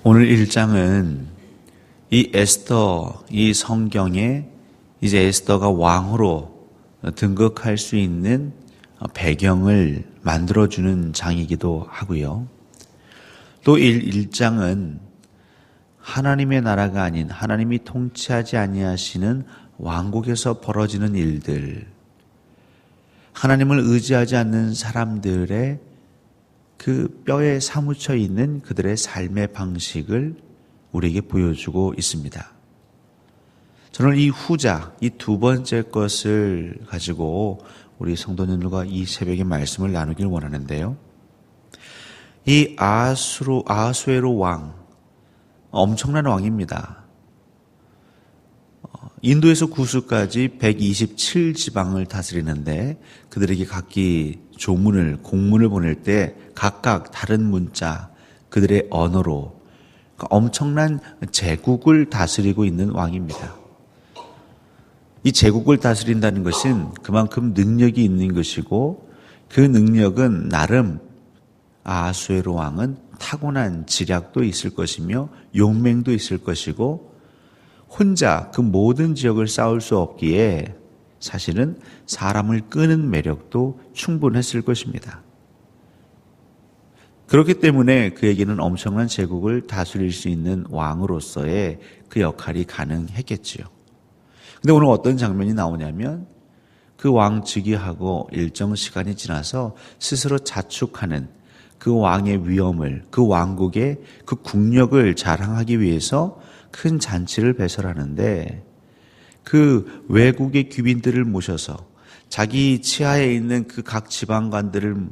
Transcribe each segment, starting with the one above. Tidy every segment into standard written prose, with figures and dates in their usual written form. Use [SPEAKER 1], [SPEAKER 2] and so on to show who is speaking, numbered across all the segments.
[SPEAKER 1] 오늘 1장은 이 에스더, 이 성경에 이제 에스더가 왕으로 등극할 수 있는 배경을 만들어주는 장이기도 하고요. 또 1장은 하나님의 나라가 아닌 하나님이 통치하지 아니하시는 왕국에서 벌어지는 일들, 하나님을 의지하지 않는 사람들의 그 뼈에 사무쳐 있는 그들의 삶의 방식을 우리에게 보여주고 있습니다. 저는 이 후자, 이 두 번째 것을 가지고 우리 성도님들과 이 새벽에 말씀을 나누길 원하는데요. 이 아하수에로 왕, 엄청난 왕입니다. 인도에서 구수까지 127지방을 다스리는데 그들에게 각기 조문을, 공문을 보낼 때 각각 다른 문자, 그들의 언어로 엄청난 제국을 다스리고 있는 왕입니다. 이 제국을 다스린다는 것은 그만큼 능력이 있는 것이고 그 능력은 나름 아하수에로 왕은 타고난 지략도 있을 것이며 용맹도 있을 것이고 혼자 그 모든 지역을 싸울 수 없기에 사실은 사람을 끄는 매력도 충분했을 것입니다. 그렇기 때문에 그에게는 엄청난 제국을 다스릴 수 있는 왕으로서의 그 역할이 가능했겠지요. 근데 오늘 어떤 장면이 나오냐면 그 왕 즉위하고 일정 시간이 지나서 스스로 자축하는 그 왕의 위엄을, 그 왕국의 그 국력을 자랑하기 위해서 큰 잔치를 배설하는데 그 외국의 귀빈들을 모셔서 자기 치하에 있는 그 각 지방관들을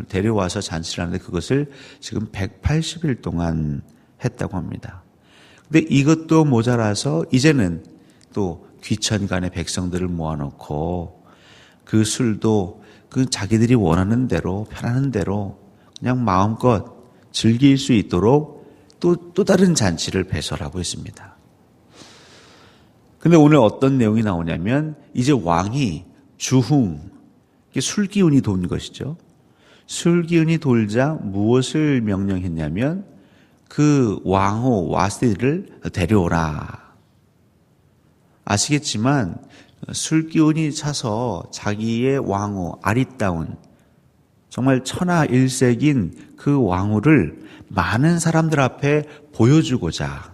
[SPEAKER 1] 데려와서 잔치를 하는데 그것을 지금 180일 동안 했다고 합니다. 근데 이것도 모자라서 이제는 또 귀천간의 백성들을 모아놓고 그 술도 그 자기들이 원하는 대로 편하는 대로 그냥 마음껏 즐길 수 있도록 또 다른 잔치를 배설하고 있습니다. 근데 오늘 어떤 내용이 나오냐면 이제 왕이 주흥, 술 기운이 도는 것이죠. 술 기운이 돌자 무엇을 명령했냐면 그 왕후 와스티를 데려오라. 아시겠지만 술 기운이 차서 자기의 왕후 아리따운 정말 천하일색인 그 왕후를 많은 사람들 앞에 보여주고자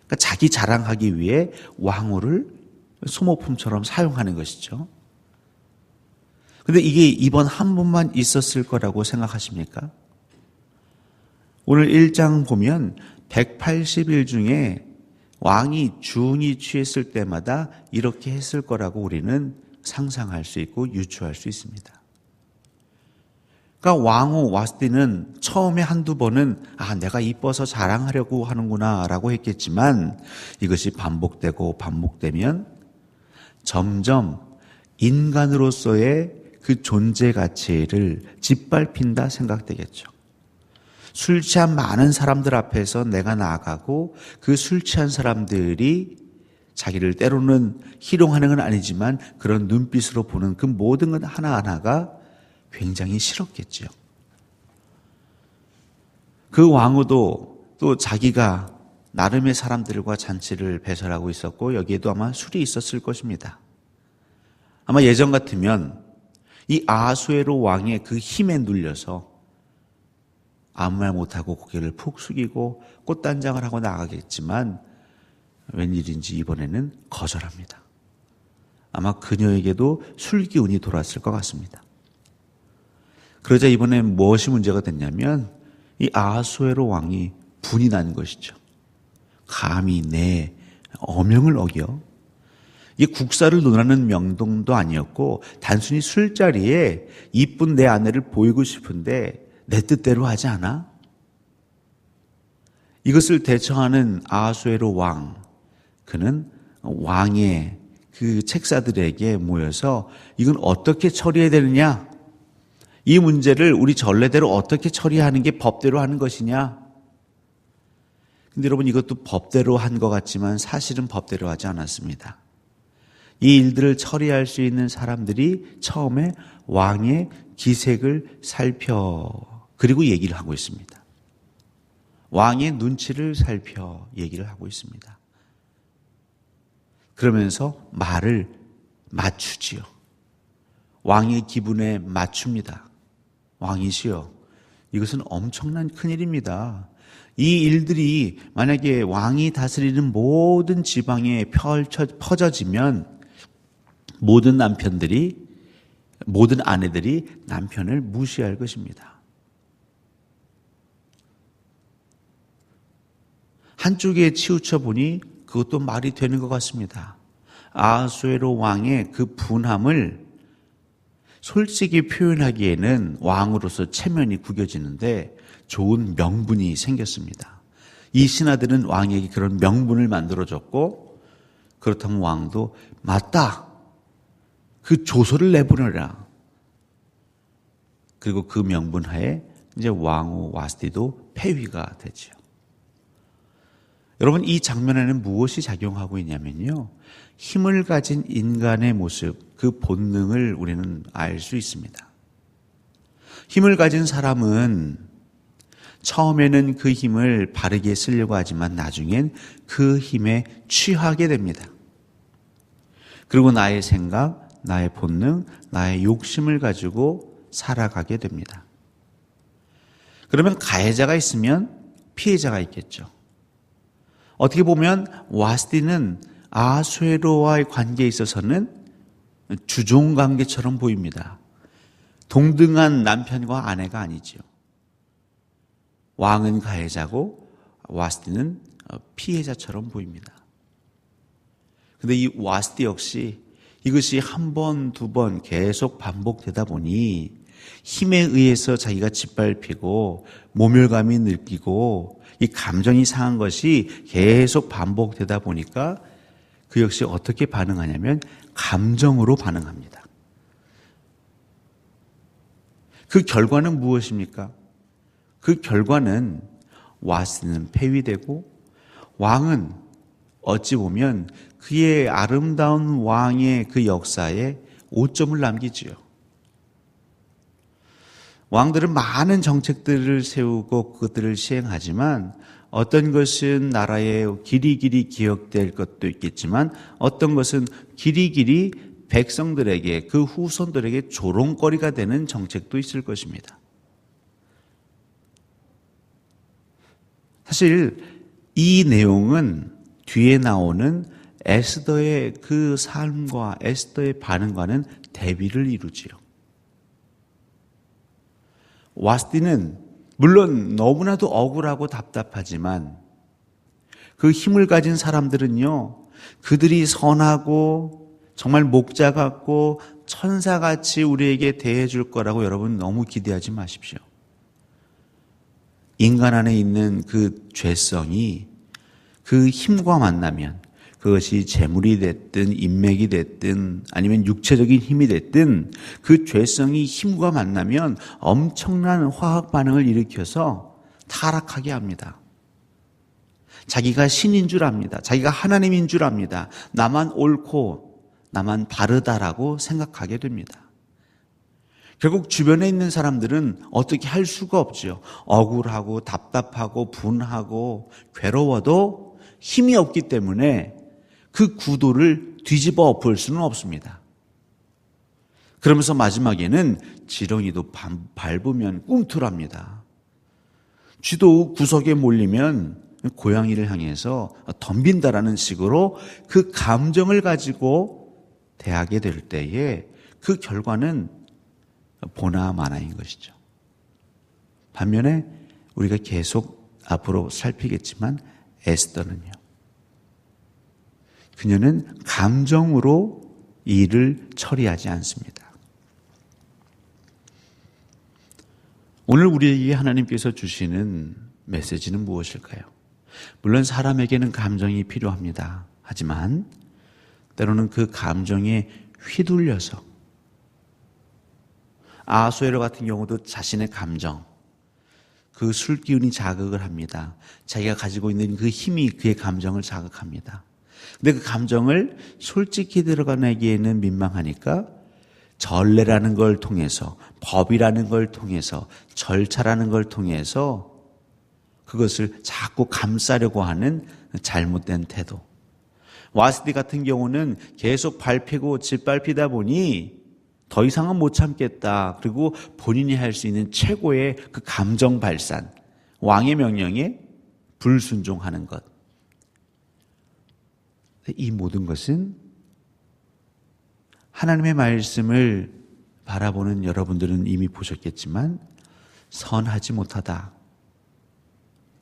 [SPEAKER 1] 그러니까 자기 자랑하기 위해 왕후를 소모품처럼 사용하는 것이죠. 그런데 이게 이번 한 번만 있었을 거라고 생각하십니까? 오늘 1장 보면 180일 중에 왕이 주흥이 취했을 때마다 이렇게 했을 거라고 우리는 상상할 수 있고 유추할 수 있습니다. 그러니까 왕후 와스티는 처음에 한두 번은 내가 이뻐서 자랑하려고 하는구나 라고 했겠지만 이것이 반복되고 반복되면 점점 인간으로서의 그 존재 가치를 짓밟힌다 생각되겠죠. 술 취한 많은 사람들 앞에서 내가 나아가고 그 술 취한 사람들이 자기를 때로는 희롱하는 건 아니지만 그런 눈빛으로 보는 그 모든 것 하나하나가 굉장히 싫었겠죠. 그 왕후도 또 자기가 나름의 사람들과 잔치를 배설하고 있었고 여기에도 아마 술이 있었을 것입니다. 아마 예전 같으면 이 아하수에로 왕의 그 힘에 눌려서 아무 말 못하고 고개를 푹 숙이고 꽃단장을 하고 나가겠지만 웬일인지 이번에는 거절합니다. 아마 그녀에게도 술 기운이 돌았을 것 같습니다. 그러자 이번에 무엇이 문제가 됐냐면 이 아하수에로 왕이 분이 난 것이죠. 감히 내 어명을 어겨? 이게 국사를 논하는 명동도 아니었고 단순히 술자리에 이쁜 내 아내를 보이고 싶은데 내 뜻대로 하지 않아? 이것을 대처하는 아하수에로 왕, 그는 왕의 그 책사들에게 모여서 이건 어떻게 처리해야 되느냐? 이 문제를 우리 전례대로 어떻게 처리하는 게 법대로 하는 것이냐? 근데 여러분 이것도 법대로 한 것 같지만 사실은 법대로 하지 않았습니다. 이 일들을 처리할 수 있는 사람들이 처음에 왕의 기색을 살펴 그리고 얘기를 하고 있습니다. 왕의 눈치를 살펴 얘기를 하고 있습니다. 그러면서 말을 맞추지요. 왕의 기분에 맞춥니다. 왕이시여, 이것은 엄청난 큰일입니다. 이 일들이 만약에 왕이 다스리는 모든 지방에 퍼져지면 모든 아내들이 남편을 무시할 것입니다. 한쪽에 치우쳐 보니 그것도 말이 되는 것 같습니다. 아하수에로 왕의 그 분함을 솔직히 표현하기에는 왕으로서 체면이 구겨지는데 좋은 명분이 생겼습니다. 이 신하들은 왕에게 그런 명분을 만들어줬고, 그렇다면 왕도 맞다, 그 조서를 내보내라. 그리고 그 명분 하에 이제 왕후 와스티도 폐위가 되죠. 여러분, 이 장면에는 무엇이 작용하고 있냐면요, 힘을 가진 인간의 모습, 그 본능을 우리는 알 수 있습니다. 힘을 가진 사람은 처음에는 그 힘을 바르게 쓰려고 하지만 나중엔 그 힘에 취하게 됩니다. 그리고 나의 생각, 나의 본능, 나의 욕심을 가지고 살아가게 됩니다. 그러면 가해자가 있으면 피해자가 있겠죠. 어떻게 보면 와스티는 아하수에로와의 관계에 있어서는 주종 관계처럼 보입니다. 동등한 남편과 아내가 아니지요. 왕은 가해자고 와스티는 피해자처럼 보입니다. 그런데 이 와스티 역시 이것이 한 번, 두 번 계속 반복되다 보니 힘에 의해서 자기가 짓밟히고 모멸감이 느끼고 이 감정이 상한 것이 계속 반복되다 보니까 그 역시 어떻게 반응하냐면 감정으로 반응합니다. 그 결과는 무엇입니까? 그 결과는 와스티는 폐위되고 왕은 어찌 보면 그의 아름다운 왕의 그 역사에 오점을 남기지요. 왕들은 많은 정책들을 세우고 그것들을 시행하지만 어떤 것은 나라에 길이길이 기억될 것도 있겠지만 어떤 것은 길이길이 백성들에게, 그 후손들에게 조롱거리가 되는 정책도 있을 것입니다. 사실 이 내용은 뒤에 나오는 에스더의 그 삶과 에스더의 반응과는 대비를 이루지요. 와스티는 물론 너무나도 억울하고 답답하지만 그 힘을 가진 사람들은요, 그들이 선하고 정말 목자 같고 천사같이 우리에게 대해줄 거라고 여러분 너무 기대하지 마십시오. 인간 안에 있는 그 죄성이 그 힘과 만나면, 그것이 재물이 됐든 인맥이 됐든 아니면 육체적인 힘이 됐든 그 죄성이 힘과 만나면 엄청난 화학 반응을 일으켜서 타락하게 합니다. 자기가 신인 줄 압니다. 자기가 하나님인 줄 압니다. 나만 옳고 나만 바르다라고 생각하게 됩니다. 결국 주변에 있는 사람들은 어떻게 할 수가 없죠. 억울하고 답답하고 분하고 괴로워도 힘이 없기 때문에 그 구도를 뒤집어 엎을 수는 없습니다. 그러면서 마지막에는 지렁이도 밟으면 꿈틀합니다. 쥐도 구석에 몰리면 고양이를 향해서 덤빈다라는 식으로 그 감정을 가지고 대하게 될 때에 그 결과는 보나 마나인 것이죠. 반면에 우리가 계속 앞으로 살피겠지만 에스더는요, 그녀는 감정으로 일을 처리하지 않습니다. 오늘 우리에게 하나님께서 주시는 메시지는 무엇일까요? 물론 사람에게는 감정이 필요합니다. 하지만 때로는 그 감정에 휘둘려서, 아하수에로 같은 경우도 자신의 감정, 그 술기운이 자극을 합니다. 자기가 가지고 있는 그 힘이 그의 감정을 자극합니다. 근데 그 감정을 솔직히 드러내기에는 민망하니까 전례라는 걸 통해서, 법이라는 걸 통해서, 절차라는 걸 통해서 그것을 자꾸 감싸려고 하는 잘못된 태도. 와스디 같은 경우는 계속 밟히고 짓밟히다 보니 더 이상은 못 참겠다. 그리고 본인이 할 수 있는 최고의 그 감정 발산, 왕의 명령에 불순종하는 것. 이 모든 것은 하나님의 말씀을 바라보는 여러분들은 이미 보셨겠지만 선하지 못하다.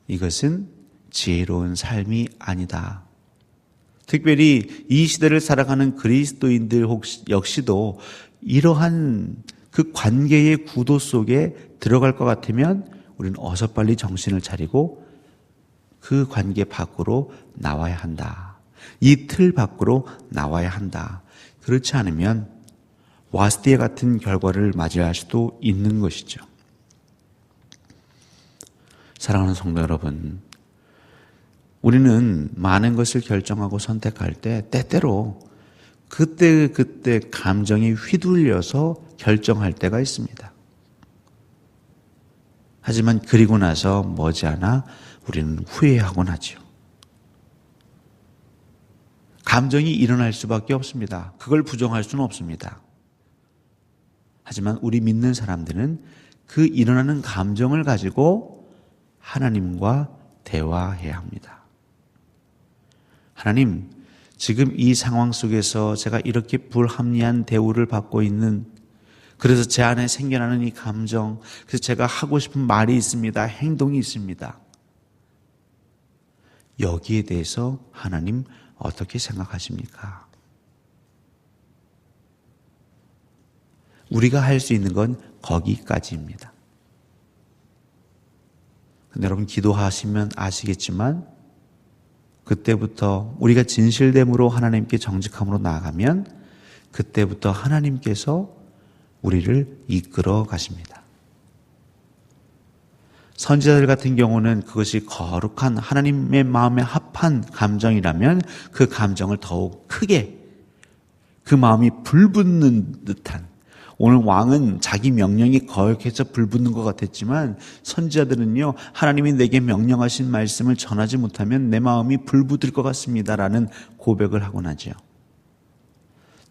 [SPEAKER 1] 이것은 지혜로운 삶이 아니다. 특별히 이 시대를 살아가는 그리스도인들 역시도 이러한 그 관계의 구도 속에 들어갈 것 같으면 우리는 어서 빨리 정신을 차리고 그 관계 밖으로 나와야 한다. 이 틀 밖으로 나와야 한다. 그렇지 않으면 와스디에 같은 결과를 맞이할 수도 있는 것이죠. 사랑하는 성도 여러분, 우리는 많은 것을 결정하고 선택할 때 때때로 그때 감정이 휘둘려서 결정할 때가 있습니다. 하지만 그리고 나서 머지않아 우리는 후회하곤 하죠. 감정이 일어날 수밖에 없습니다. 그걸 부정할 수는 없습니다. 하지만 우리 믿는 사람들은 그 일어나는 감정을 가지고 하나님과 대화해야 합니다. 하나님, 지금 이 상황 속에서 제가 이렇게 불합리한 대우를 받고 있는, 그래서 제 안에 생겨나는 이 감정, 그래서 제가 하고 싶은 말이 있습니다. 행동이 있습니다. 여기에 대해서 하나님 어떻게 생각하십니까? 우리가 할 수 있는 건 거기까지입니다. 근데 여러분 기도하시면 아시겠지만 그때부터 우리가 진실됨으로 하나님께 정직함으로 나아가면 그때부터 하나님께서 우리를 이끌어 가십니다. 선지자들 같은 경우는 그것이 거룩한 하나님의 마음에 합한 감정이라면 그 감정을 더욱 크게, 그 마음이 불붙는 듯한, 오늘 왕은 자기 명령이 거역해서 불붙는 것 같았지만 선지자들은요, 하나님이 내게 명령하신 말씀을 전하지 못하면 내 마음이 불붙을 것 같습니다라는 고백을 하곤 하죠.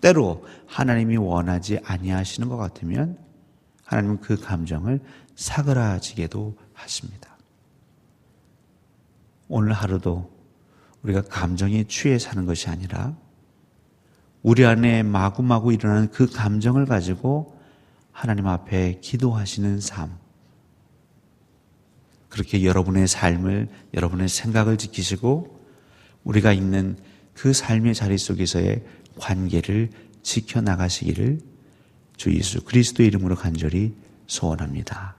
[SPEAKER 1] 때로 하나님이 원하지 아니하시는 것 같으면 하나님은 그 감정을 사그라지게도 하십니다. 오늘 하루도 우리가 감정에 취해 사는 것이 아니라 우리 안에 마구마구 일어나는 그 감정을 가지고 하나님 앞에 기도하시는 삶, 그렇게 여러분의 삶을, 여러분의 생각을 지키시고 우리가 있는 그 삶의 자리 속에서의 관계를 지켜나가시기를 주 예수 그리스도의 이름으로 간절히 소원합니다.